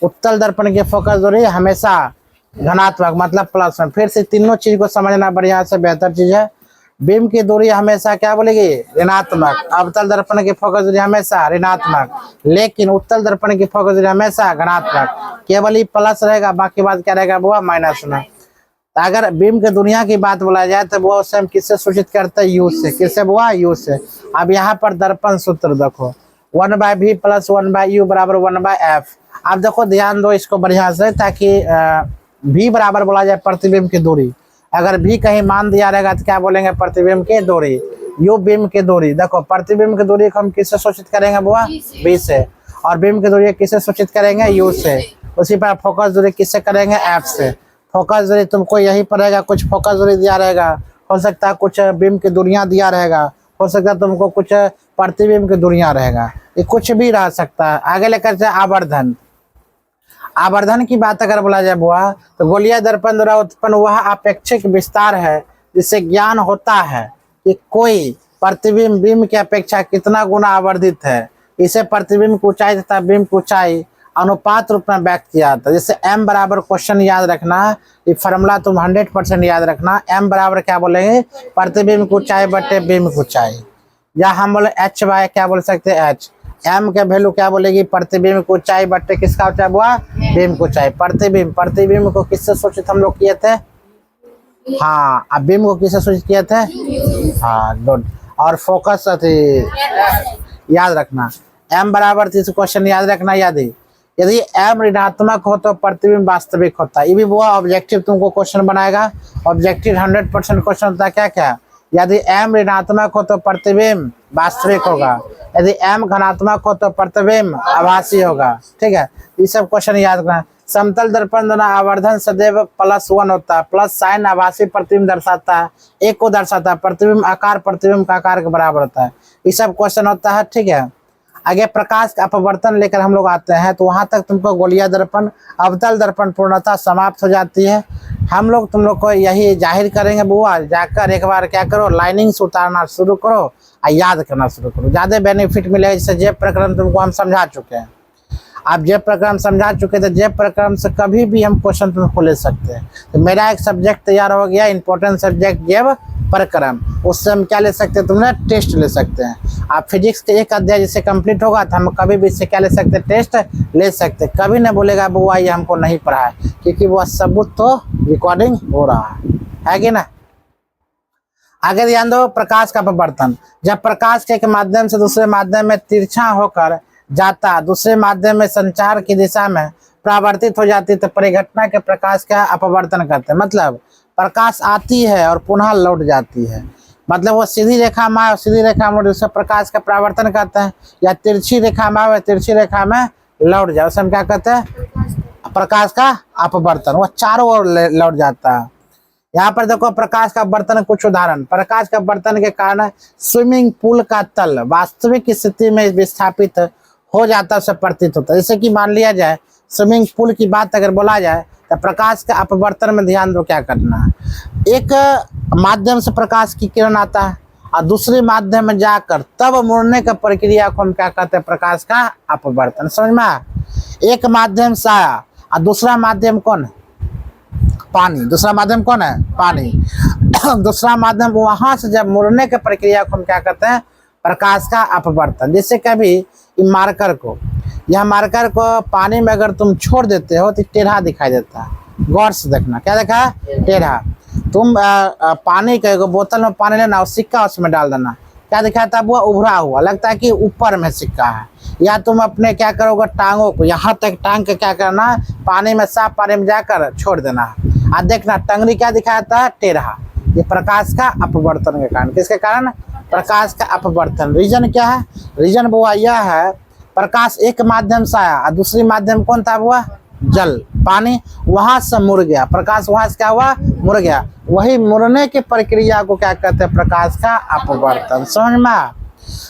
उत्तल दर्पण की फोकस दूरी हमेशा धनात्मक मतलब प्लस में। फिर से तीनों चीज को समझना बढ़िया से बेहतर चीज है। बीम की दूरी हमेशा क्या बोलेगी ऋणात्मक, अवतल दर्पण की फोकस दूरी हमेशा ऋणात्मक, लेकिन उत्तल दर्पण की फोकस दूरी हमेशा धनात्मक। केवल ही प्लस रहेगा, बाकी बात क्या रहेगा वो माइनस में। अगर बीम के दुनिया की बात बोला जाए तो वो स्वयं किससे सूचित करता है यू से। किससे बुआ यू से। अब यहाँ पर दर्पण सूत्र देखो 1/v प्लस 1/u बराबर 1/f। अब देखो ध्यान दो इसको बढ़िया से, ताकि v बराबर बोला जाए प्रतिबिंब की दूरी। अगर भी कहीं मान दिया रहेगा तो क्या बोलेंगे प्रतिबिंब की दूरी। यू बीम की दूरी, देखो प्रतिबिंब की दूरी को हम किससे सूचित करेंगे बुआ बी से, और बीम की दूरी किससे सूचित करेंगे यू से। उसी पर फोकस दूरी किससे करेंगे एफ से। फोकस दूरी तुमको यही पड़ेगा, कुछ फोकस दूरी दिया रहेगा, हो सकता है कुछ बीम की दूरियां दिया रहेगा, हो सकता है तुमको कुछ प्रतिबिंब की दूरियां रहेगा, ये कुछ भी रह सकता है। आगे लेकर जाए आवर्धन। आवर्धन की बात अगर बोला जाए बुआ तो गोलीय दर्पण द्वारा उत्पन्न वह अपेक्षिक विस्तार है जिससे ज्ञान होता है कि कोई प्रतिबिंब बीम की अपेक्षा कितना गुना आवर्धित है। इसे प्रतिबिंब की ऊंचाई तथा बीम की ऊंचाई अनुपात रूप में व्यक्त किया जाता है। जैसे m बराबर क्वेश्चन याद रखना, ये फॉर्मूला तुम 100% याद रखना। m बराबर क्या बोलेंगे प्रतिबिंब की ऊंचाई बटे बीम की ऊंचाई, या हम बोले h बाय क्या बोल सकते हैं h। m के वैल्यू क्या बोलेगी प्रतिबिंब की ऊंचाई बटे किसका ऊंचाई हुआ बीम की ऊंचाई। प्रतिबिंब को किससे सूचित हम लोग किए थे, हाँ अब बीम को किससे सूचित किए थे, हाँ गुड। और फोकस याद रखना m बराबर क्वेश्चन याद रखना। यदि m ऋणात्मक हो तो प्रतिबिंब वास्तविक होता है। ये भी वो ऑब्जेक्टिव तुमको क्वेश्चन बनाएगा। ऑब्जेक्टिव 100% क्वेश्चन होता है क्या क्या, यदि m ऋणात्मक हो तो प्रतिबिंब वास्तविक होगा, यदि m धनात्मक हो तो प्रतिबिंब आभासी होगा, ठीक है। ये सब क्वेश्चन याद रखना। समतल दर्पण द्वारा आवर्धन सदैव +1 होता है। प्लस साइन आभासी प्रतिबिंब दर्शाता है, एक को दर्शाता है। प्रतिबिंब आकार प्रतिबिंब का आकार के बराबर होता है। ये सब क्वेश्चन होता है, ठीक है। आगे प्रकाश का अपवर्तन लेकर हम लोग आते हैं, तो वहां तक तुमको गोलीय दर्पण अवतल दर्पण पूर्णतः समाप्त हो जाती है। हम लोग तुम लोग को यही जाहिर करेंगे बुआ, जाकर एक बार क्या करो लाइनिंग से उतारना शुरू करो और याद करना शुरू करो, ज्यादा बेनिफिट मिलेगा। जैसे जे प्रकरण तुमको हम समझा चुके हैं, आप जे प्रकरण समझा चुके थे, जे प्रकरण से कभी भी हम क्वेश्चन तुमको ले सकते हैं। तो मेरा एक सब्जेक्ट तैयार हो गया, इंपॉर्टेंट सब्जेक्ट जेब प्रक्रम, उससे हम क्या ले सकते हैं, तुमने टेस्ट ले सकते हैं। आप फिजिक्स के एक अध्याय जिससे कंप्लीट होगा तो हम कभी भी इससे क्या ले सकते हैं, टेस्ट ले सकते हैं। कभी नहीं बोलेगा बुआ ये हमको नहीं पढ़ा है, क्योंकि वो सबूत तो रिकॉर्डिंग हो रहा है कि ना। आगे ध्यान दो, प्रकाश का अपवर्तन। जब प्रकाश के एक माध्यम से दूसरे माध्यम में तिरछा होकर जाता, दूसरे माध्यम में संचार की दिशा में परावर्तित हो जाती, तो परिघटना के प्रकाश का अपवर्तन करते हैं। मतलब प्रकाश आती है और पुनः लौट जाती है, मतलब वो सीधी रेखा में आए, सीधी रेखा में दूसरे प्रकाश का परावर्तन करते हैं, या तिरछी रेखा में आए, तिरछी रेखा में लौट जाए, उसे हम क्या कहते हैं, प्रकाश का अपवर्तन। वो चारों ओर लौट जाता है। यहाँ पर देखो प्रकाश का अपवर्तन, कुछ उदाहरण। प्रकाश का अपवर्तन के कारण स्विमिंग पूल का तल वास्तविक स्थिति में विस्थापित हो जाता है, उसे प्रतीत होता है। जैसे कि मान लिया जाए स्विमिंग पूल की बात अगर बोला जाए तो प्रकाश के अपवर्तन में ध्यान दो क्या करना है। एक माध्यम से प्रकाश की किरण आता है और दूसरे माध्यम में जाकर तब मुड़ने का प्रक्रिया को हम क्या कहते हैं, प्रकाश का अपवर्तन। समझ में आया? एक माध्यम से आया और दूसरा माध्यम कौन है, पानी। दूसरा माध्यम कौन है, पानी। दूसरा माध्यम वहां से जब मुड़ने की प्रक्रिया को हम क्या कहते हैं, प्रकाश का अपवर्तन। जैसे कभी मार्कर को, यह मार्कर को पानी में अगर तुम छोड़ देते हो तो टेढ़ा दिखाई देता है। गौर से देखना, क्या देखा है, टेढ़ा। तुम पानी के बोतल में पानी लेना और सिक्का उसमें डाल देना, क्या दिखाता है, वो उभरा हुआ लगता है कि ऊपर में सिक्का है। या तुम अपने क्या करोगे, टांगों को यहाँ तक टांग के क्या करना, पानी में, साफ पानी में जाकर छोड़ देना और देखना टंगरी क्या दिखाता है, टेढ़ा। ये प्रकाश का अपवर्तन के कारण। किसके कारण, प्रकाश का अपवर्तन। रीजन क्या है, रीजन वो यह है, प्रकाश एक माध्यम से आया और दूसरी माध्यम कौन था, हुआ जल, पानी। वहां से मुड़ गया प्रकाश, वहां से क्या हुआ, मुड़ गया। वही मुड़ने की प्रक्रिया को क्या कहते हैं, प्रकाश का अपवर्तन। समझ में?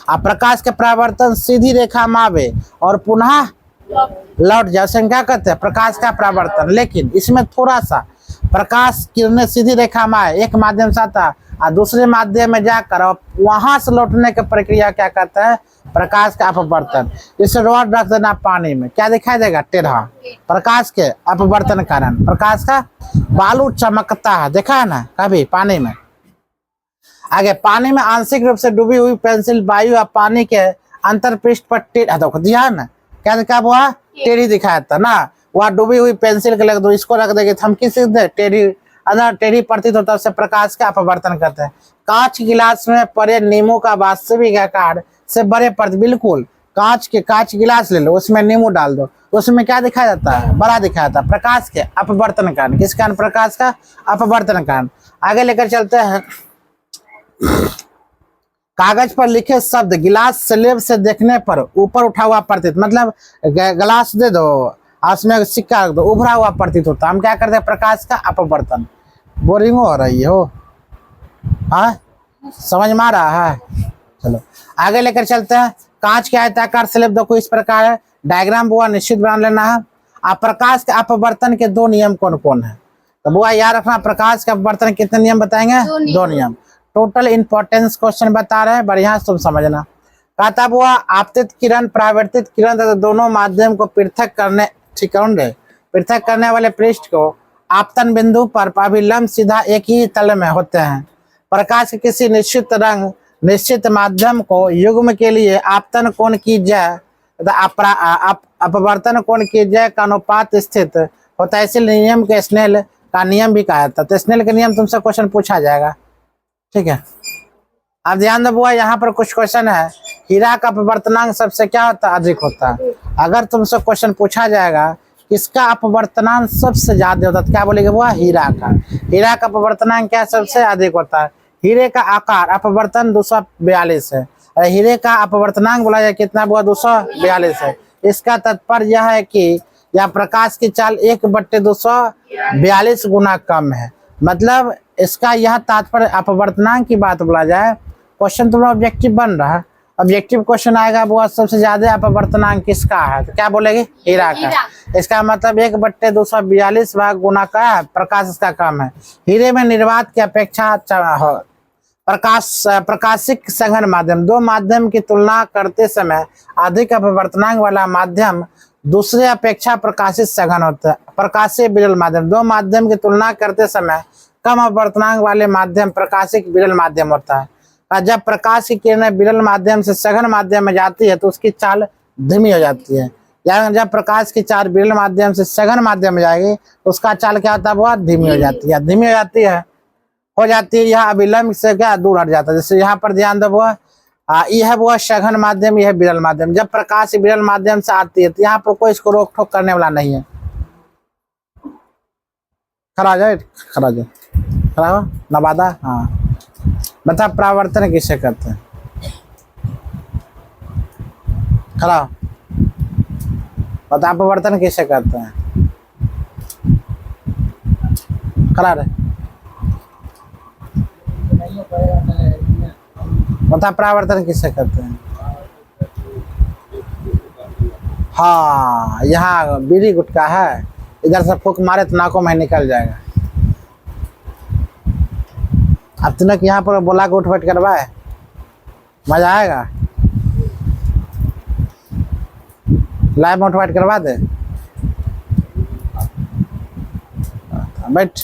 अब प्रकाश के परावर्तन सीधी रेखा में आवे और पुनः लौट जाए, उसे क्या कहते हैं, प्रकाश का परावर्तन। लेकिन इसमें थोड़ा सा, प्रकाश किरणें सीधी रेखा में आए, एक माध्यम से आता और दूसरे माध्यम में जाकर और वहां से लौटने की प्रक्रिया क्या कहता है, प्रकाश का अपवर्तन। जैसे रॉड रख देना पानी में, क्या दिखाई देगा, टेढ़ा। प्रकाश के अपवर्तन कारण प्रकाश का, बालू चमकता है, देखा है ना कभी पानी में। आगे, पानी में आंशिक रूप से डूबी हुई पेंसिल वायु और पानी के अंतर पृष्ठ पर ध्यान ना, क्या दिखा हुआ, टेढ़ी दिखाया था ना। वह डूबी हुई पेंसिल के लग दो, इसको रख देंगे हम किस टेढ़ी, अंदर टेढ़ी प्रतीत होता है, उससे प्रकाश का अपवर्तन करते हैं। कांच गिलास में पड़े नींबू का वास्तविक आकार से बड़े बिल्कुल कांच गिलास ले लो, उसमें नींबू डाल दो, उसमें क्या दिखाया जाता है, बड़ा दिखाया जाता है, प्रकाश के अपवर्तन कारण। किस कारण, प्रकाश का अपवर्तन कारण। आगे लेकर चलते हैं। कागज पर लिखे शब्द गिलास स्लेब से देखने पर ऊपर उठा हुआ प्रतीत, मतलब गिलास दे दो और उसमें सिक्का रख दो, उभरा हुआ प्रतीत होता। हम क्या करते हैं, प्रकाश का अपवर्तन। बोरिंग हो रही हो, हाँ समझ में आ रहा है। चलो आगे लेकर चलते हैं। कांच के आयताकार स्लेब देखो इस प्रकार है, डायग्राम बुआ निश्चित बना लेना है। आप प्रकाश के अपवर्तन के दो नियम कौन कौन है, तो बुआ याद रखना, प्रकाश के अपवर्तन कितने नियम बताएंगे, दो नियम। टोटल इंपॉर्टेंस क्वेश्चन बता रहे हैं, बढ़िया तुम समझना। कहता बुआ आपतित किरण परावर्तित किरण तथा दोनों माध्यम को पृथक करने, ठीक है, पृथक करने वाले पृष्ठ को आपतन बिंदु पर अभिलंब सीधा एक ही तल में होते हैं। प्रकाश के किसी निश्चित रंग निश्चित माध्यम को युग्म के लिए आपतन कोण की जय तथा अपवर्तन कोण की जय का अनुपात स्थित होता है। इसी नियम के स्नेल का नियम भी कहा जाता है। तो स्नेल के नियम तुमसे क्वेश्चन पूछा जाएगा, ठीक है। अब ध्यान दो बुआ, यहाँ पर कुछ क्वेश्चन है। हीरा का अपवर्तनांक सबसे क्या होता है, अधिक होता है। अगर तुमसे क्वेश्चन पूछा जाएगा किसका अपवर्तनांक सबसे ज्यादा होता है, तो क्या बोलेगे बुआ, हीरा का। हीरा का अपवर्तनांक क्या सबसे अधिक होता है। हीरे का आकार अपवर्तन 242 है, और हीरे का अपवर्तनांक बोला जाए कितना बुआ, 242 है। इसका तात्पर्य यह है कि यह प्रकाश की चाल 1/242 गुना कम है। मतलब इसका यह तात्पर्य, अपवर्तनांक की बात बोला जाए, क्वेश्चन तुम्हारा ऑब्जेक्टिव बन रहा है, ऑब्जेक्टिव क्वेश्चन आएगा बुआ सबसे ज्यादा अपवर्तनांक किसका है, तो क्या बोलेगी, हीरा का। इसका मतलब 1/242 भाग गुना का है, प्रकाश इसका कम है। हीरे में निर्वात की अपेक्षा प्रकाशिक सघन माध्यम, दो माध्यम की तुलना करते समय अधिक अपवर्तनांक वाला माध्यम दूसरे अपेक्षा प्रकाशित सघन होता है। प्रकाशीय विरल माध्यम, दो माध्यम की तुलना करते समय कम अपवर्तनांक वाले माध्यम प्रकाशिक विरल माध्यम होता है। और जब प्रकाश की किरणें विरल माध्यम से सघन माध्यम में जाती है तो उसकी चाल धीमी हो जाती है। यानी जब प्रकाश की चाल विरल माध्यम से सघन माध्यम में जाएगी तो उसका चाल क्या होता है, वो धीमी हो जाती है। धीमी हो जाती है यह अभिलंब से क्या दूर हट जाता है। जैसे यहाँ पर ध्यान दो, यह वो सघन माध्यम, यह विरल माध्यम। जब प्रकाश विरल माध्यम से आती है तो यहाँ पर कोई इसको रोक ठोक करने वाला नहीं है। खड़ा जाए, खड़ा जाए, खड़ा हो नवादा। हाँ बता, परावर्तन किसे कहते हैं? खड़ा बता, अपवर्तन किसे कहते हैं? खड़ा रहे, बता, परावर्तन किसे कहते हैं? हाँ, यहाँ बीड़ी गुटका है, इधर से फूक मारे तो नाकों में निकल जाएगा। अब तूने यहाँ पर बोला के उठ बैठ करवाए, मजा आएगा। लाइव में उठ बैठ करवा दे, बैठ।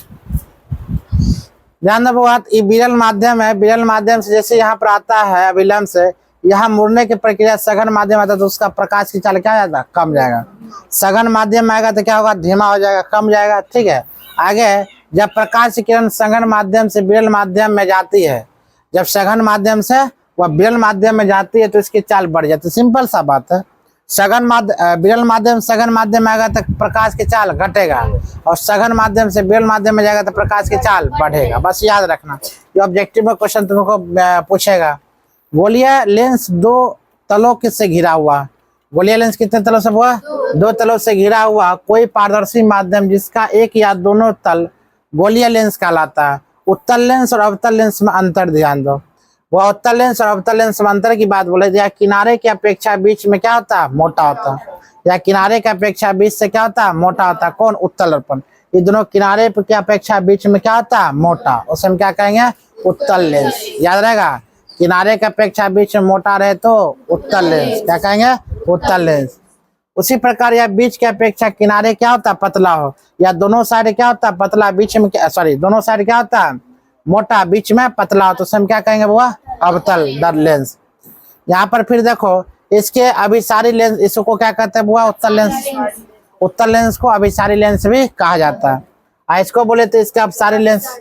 ध्यान दो बात, ये विरल माध्यम है। विरल माध्यम से जैसे यहाँ पर आता है अभिलंब से, यहाँ मुड़ने की प्रक्रिया सघन माध्यम आता है तो उसका प्रकाश की चाल क्या जाता है, कम जाएगा। सघन माध्यम में आएगा तो क्या होगा, धीमा हो जाएगा, कम जाएगा। ठीक है, आगे जब प्रकाश की किरण सघन माध्यम से विरल माध्यम में जाती है, जब सघन माध्यम से वह विरल माध्यम में जाती है तो इसकी चाल बढ़ जाती है। सिंपल सा बात है। विरल माध्यम सघन माध्यम में आएगा तो प्रकाश की चाल घटेगा, और सघन माध्यम से विरल माध्यम में जाएगा तो प्रकाश की चाल बढ़ेगा। बस याद रखना, ये ऑब्जेक्टिव में क्वेश्चन तुमको पूछेगा। गोलीय लेंस दो तलों से घिरा हुआ। गोलीय लेंस कितने तलों से हुआ, दो तलों से घिरा हुआ कोई पारदर्शी माध्यम जिसका एक या दोनों तल गोलीय लेंस कहलाता है। उत्तल लेंस और अवतल लेंस में अंतर ध्यान दो। वह उत्तल लेंस और अवतल लेंस में अंतर की बात बोले, या किनारे की अपेक्षा बीच में क्या होता है, मोटा होता है। या किनारे की अपेक्षा बीच से क्या होता है, मोटा होता है। कौन, उत्तल दर्पण। ये दोनों किनारे की अपेक्षा बीच में क्या होता है, मोटा, उसे हम क्या कहेंगे, उत्तल लेंस। याद रहेगा, किनारे की अपेक्षा बीच में मोटा रहे तो उत्तल लेंस, क्या कहेंगे, उत्तल लेंस। उसी प्रकार या बीच की अपेक्षा किनारे क्या होता है, पतला हो, या दोनों साइड क्या होता है, पतला, बीच में क्या, सॉरी, दोनों साइड क्या होता है, मोटा, बीच में पतला हो, तो हम क्या कहेंगे, वो अवतल दर लेंस। यहाँ पर फिर देखो, इसके अभिसारी लेंस, इसको क्या कहते हैं, वो उत्तल लेंस। उत्तल लेंस को अभिसारी लेंस भी कहा जाता है। इसको बोले तो इसका अपसारी लेंस,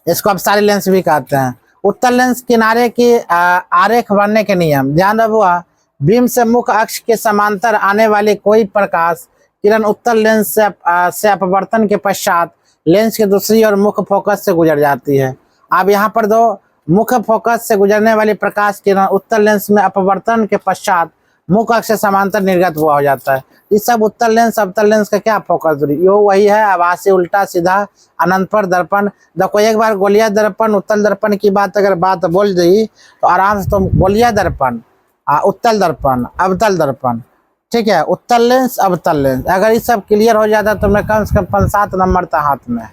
इसको अपसारी लेंस भी कहते हैं। उत्तल लेंस किनारे की आरेख बनने के नियम ध्यान रखो। बीम से मुख्य अक्ष के समांतर आने वाली कोई प्रकाश किरण उत्तल लेंस से अपवर्तन के पश्चात लेंस की दूसरी और मुख्य फोकस से गुजर जाती है। अब यहाँ पर दो, मुख्य फोकस से गुजरने वाली प्रकाश किरण उत्तल लेंस में अपवर्तन के पश्चात मुख्य अक्ष से समांतर निर्गत हुआ हो जाता है। इस सब उत्तल लेंस अवतल लेंस का क्या फोकस दूरी, यो वही है आभासी, उल्टा सीधा, अनंतपर दर्पण। देखो एक बार गोलीय दर्पण उत्तल दर्पण की बात अगर बात बोल दी तो आराम से तुम गोलीय दर्पण, उत्तल दर्पण, अवतल दर्पण, ठीक है, उत्तल लेंस, अवतल लेंस, अगर ये सब क्लियर हो जाता तो मैं कम से कम 5-7 नंबर था हाथ में।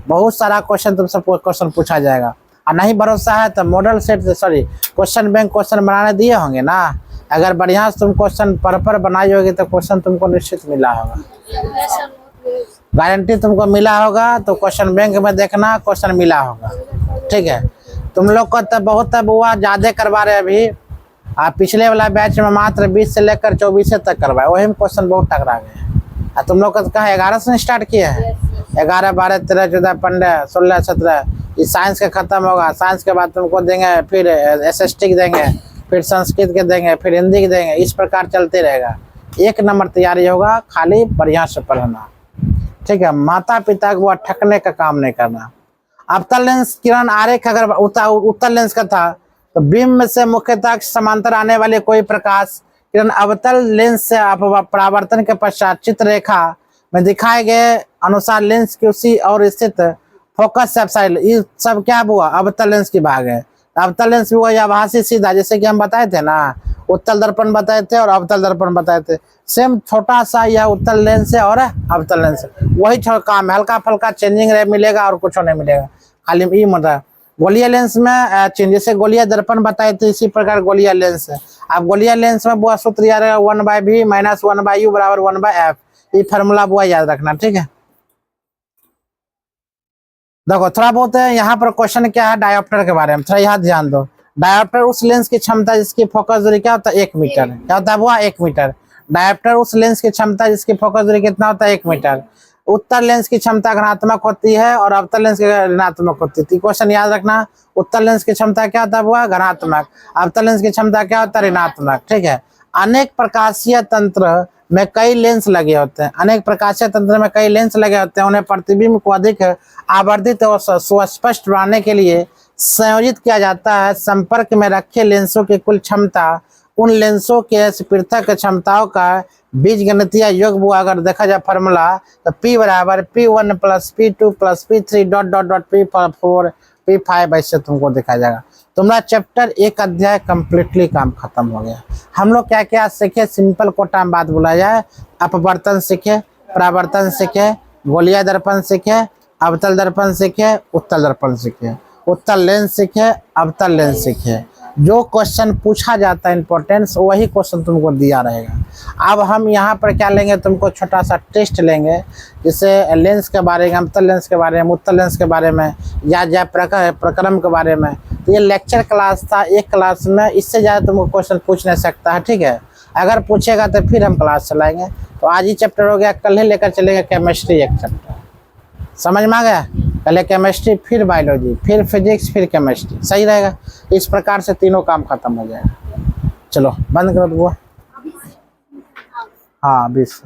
बहुत सारा क्वेश्चन तुमसे क्वेश्चन पूछा जाएगा। और नहीं भरोसा है तो मॉडल सेट से, सॉरी, क्वेश्चन बैंक क्वेश्चन बनाने दिए होंगे ना। अगर बढ़िया से तुम क्वेश्चन पर बनाई होगी तो क्वेश्चन तुमको निश्चित मिला होगा, गारंटी तुमको मिला होगा। तो क्वेश्चन बैंक में देखना, क्वेश्चन मिला होगा। ठीक है, तुम लोग को तो बहुत हुआ ज्यादा करवा रहे अभी। पिछले वाला बैच में मात्र 20 से लेकर 24 तक करवाए, वही में क्वेश्चन बहुत टकरा गए। तुम लोग कहा 11 से स्टार्ट किए हैं, 11, 12, 13, 14, 15, 16, 17, ये साइंस का खत्म होगा। साइंस के बाद तुमको देंगे फिर SST के देंगे, फिर संस्कृत के देंगे, फिर हिंदी के देंगे, इस प्रकार चलते रहेगा। 1 नंबर तैयारी होगा, खाली बढ़िया से पढ़ना। ठीक है, माता पिता को ठकने का काम नहीं करना। अवतल लेंस किरण आरेख अगर उत्तल लेंस का था तो बीम में से मुख्यतः समांतर आने वाले कोई प्रकाश किरण अवतल लेंस से परावर्तन के पश्चात चित्र रेखा में दिखाए गए अनुसार लेंस की उसी और स्थित फोकस से अपसाइड, ये सब क्या हुआ, अवतल लेंस की भाग है। अवतल लेंस भी हुआ या वहां से सीधा, जैसे कि हम बताए थे ना, उत्तल दर्पण बताए थे और अवतल दर्पण बताए थे। सेम छोटा सा यह उत्तल लेंस है और अवतल लेंस, वही काम है, हल्का फल्का चेंजिंग मिलेगा और कुछ नहीं मिलेगा, खाली ये मतलब। गोलीय लेंस में जैसे गोलीय दर्पण बताए थे इसी प्रकार गोलीय लेंस है। अब गोलीय लेंस में वो सूत्र याद है 1/v - 1/u = 1/f, ये फार्मूला वो याद रखना। ठीक है। देखो थोड़ा बहुत है यहाँ पर क्वेश्चन क्या है डायोप्टर के बारे में, थोड़ा यहाँ ध्यान दो। डायोप्टर उस लेंस की क्षमता जिसकी फोकस दूरी क्या होता है 1 मीटर, क्या होता है वो 1 मीटर। डायोप्टर उस लेंस की क्षमता जिसकी फोकस दूरी कितना होता है 1 मीटर। उत्तर लेंस की क्षमता धनात्मक होती है और अवतल लेंस की ऋणात्मक होती है। क्वेश्चन याद रखना, उत्तर लेंस की क्षमता क्या होता है वो धनात्मक, अवतल लेंस की क्षमता क्या होता है ऋणात्मक, ठीक है। अनेक प्रकाशीय तंत्र में कई लेंस लगे होते हैं, अनेक प्रकाशीय तंत्र में कई लेंस लगे होते हैं। उन्हें प्रतिबिंब को अधिक आवर्धित और सुस्पष्ट बनाने के लिए संयोजित किया जाता है। संपर्क में रखे लेंसों की कुल क्षमता उन लेंसों के पृथक क्षमताओं का बीजगणितीय योग वो अगर देखा जाए फॉर्मूला तो P बराबर P1 plus P2 plus P3 dot dot dot P4 P5 ऐसे तुमको देखा जाएगा। तुम्हारा चैप्टर 1 अध्याय कंप्लीटली काम खत्म हो गया। हम लोग क्या क्या सीखे, सिंपल कोटा में बात बोला जाए, अपवर्तन सीखे, परावर्तन सीखे, गोलीय दर्पण सीखे, अवतल दर्पण सीखे, उत्तल दर्पण सीखे, उत्तल लेंस सीखे, अवतल लेंस सीखे। जो क्वेश्चन पूछा जाता है इंपॉर्टेंस वही क्वेश्चन तुमको दिया रहेगा। अब हम यहाँ पर क्या लेंगे, तुमको छोटा सा टेस्ट लेंगे, जैसे लेंस के बारे में, अवतल लेंस के बारे में, उत्तल लेंस के बारे में या प्रक्रम के बारे में। तो ये लेक्चर क्लास था, एक क्लास में इससे ज़्यादा तुमको क्वेश्चन पूछ नहीं सकता है, ठीक है। अगर पूछेगा तो फिर हम क्लास चलाएंगे। तो आज ही चैप्टर हो गया, कल ही लेकर चलेंगे केमिस्ट्री एक चैप्टर, समझ में आ गया। पहले केमिस्ट्री, फिर बायोलॉजी, फिर फिजिक्स, फिर केमिस्ट्री, सही रहेगा। इस प्रकार से तीनों काम खत्म हो जाएगा। चलो बंद करो बुआ। हाँ 20।